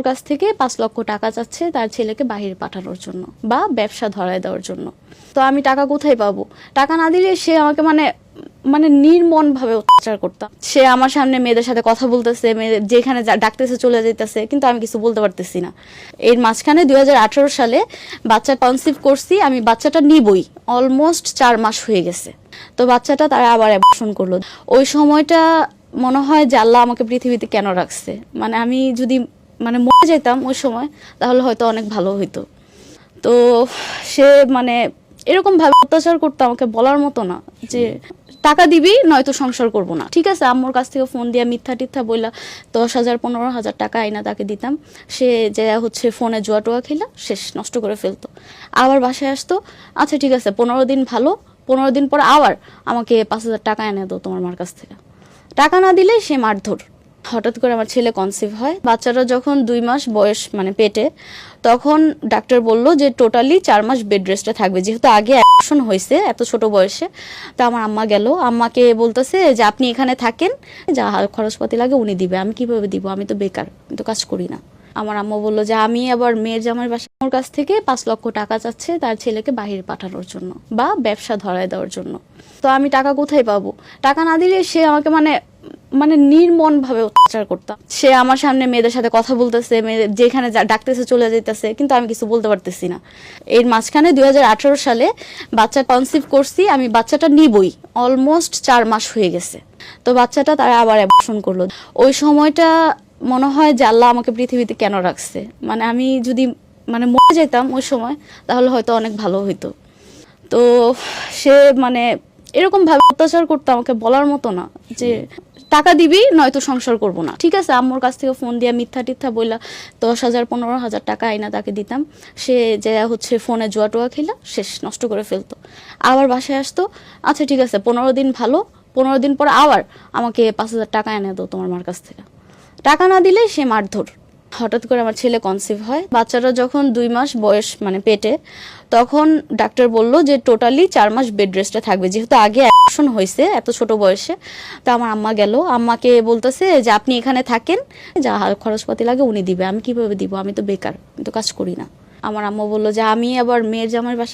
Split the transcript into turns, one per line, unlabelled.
আম্মুর কাছ থেকে ৫ লক্ষ টাকা চাচ্ছে তার ছেলেকে বাইরে পাঠানোর জন্য বা ব্যবসা ধরায় দেওয়ার জন্য। তো আমি টাকা কোথায় পাবো? টাকা না দিলে সে আমাকে মানে মানে নির্মম ভাবে অত্যাচার করতাম। সে আমার সামনে মেয়েদের সাথে কথা বলতেছে, মেয়েদের যেখানে ডাকতেছে চলে যেতেছে, কিন্তু আমি কিছু বলতে পারতেছি না। এর মাঝখানে ২০১৮ সালে বাচ্চা কনসিভ করছি, আমি বাচ্চাটা নিবই, অলমোস্ট ৪ মাস হয়ে গেছে। তো বাচ্চাটা তারা আবার অ্যাবর্শন করলো। ওই সময়টা মনে হয় যে আল্লাহ আমাকে পৃথিবীতে কেন রাখছে, মানে আমি যদি মরে যেতাম ওই সময় তাহলে হয়তো অনেক ভালো হইতো। তো সে এরকম ভাবে অত্যাচার করতো, আমাকে বলার মতো না যে টাকা দিবি নয়তো সংসার করব না। ঠিক আছে, আম্মুর কাছ থেকে ফোন দিয়া মিথ্যা টিথ্যা বললা ১০,০০০ ১৫,০০০ টাকা আইনা তাকে দিতাম। সে যে ফোনে জুয়া টোয়া খেলা শেষ নষ্ট করে ফেলতো। আবার বাসায় আসতো, আচ্ছা ঠিক আছে ১৫ দিন ভালো, ১৫ দিন পর আবার আমাকে ৫,০০০ টাকা এনে দাও তোমার মার কাছ থেকে। টাকা না দিলে সে মারধর। হঠাৎ করে আমার ছেলে কনসিভ হয়। বাচ্চাটা যখন ২ মাস বয়স পেটে, তখন ডাক্তার বলল যে টোটালি ৪ মাস বেড রেস্টে থাকবে, যেহেতু আগে অ্যাবর্শন হয়েছে এত ছোট বয়সে। তো আমার আম্মা গেল, আম্মাকে বলতেছে যে আপনি এখানে থাকেন, যা খরচপাতি লাগে উনি দিবে। আমি কিভাবে দিব? আমি তো বেকার, আমি তো কাজ করি না। আমার আম্মা বললো যে আমি আবার মেয়ের জামাই বাসার কাছ থেকে ৫ লক্ষ টাকা চাচ্ছে তার ছেলেকে বাইরে পাঠানোর জন্য বা ব্যবসা ধরায় দেওয়ার জন্য। তো আমি টাকা কোথায় পাবো? টাকা না দিলে সে আমাকে নির্মম ভাবে অত্যাচার করতাম। সে আমার সামনে মেয়েদের সাথে কথা বলতেছে, যেখানে ডাকতেছে চলে যেতেছে, কিন্তু আমি কিছু বলতে পারতেছি না। এর মাঝখানে ২০১৮ সালে বাচ্চা কনসিভ করছি, আমি বাচ্চাটা নিবই, অলমোস্ট ৪ মাস হয়ে গেছে। তো বাচ্চাটা তারা আবার অ্যাবর্শন করলো। ওই সময়টা মনে হয় যে আল্লাহ আমাকে পৃথিবীতে কেন রাখছে, মানে আমি যদি মরে যেতাম ওই সময় তাহলে হয়তো অনেক ভালো হইতো। তো সে এরকম ভাবে অত্যাচার করতো, আমাকে বলার মতো না যে টাকা দিবি নয়তো সংসার করব না। ঠিক আছে, আম্মুর কাছ থেকে ফোন দিয়া মিথ্যা টিথ্যা বললা ১০,০০০ ১৫,০০০ টাকা আইনা তাকে দিতাম। সে যে ফোনে জুয়া টোয়া খেলা শেষ নষ্ট করে ফেলতো। আবার বাসায় আসতো, আচ্ছা ঠিক আছে ১৫ দিন ভালো, ১৫ দিন পর আবার আমাকে ৫,০০০ টাকা এনে দাও তোমার মার কাছ থেকে। টাকা না দিলে সে মারধর। হঠাৎ করে আমার ছেলে কনসিভ হয়। বাচ্চাটা যখন ২ মাস বয়স পেটে, তখন ডাক্তার বলল যে টোটালি ৪ মাস বেড রেস্টে থাকবে, যেহেতু আগে অ্যাবর্শন হয়েছে এত ছোট বয়সে। তো আমার আম্মা গেল, আম্মাকে বলতেছে যে আপনি এখানে থাকেন, যা খরচপাতি লাগে উনি দিবে। আমি কিভাবে দিব? আমি তো বেকার, আমি তো কাজ করি না। আমার আম্মা বললো যে আমি আবার মেয়ের জামাই বাসায়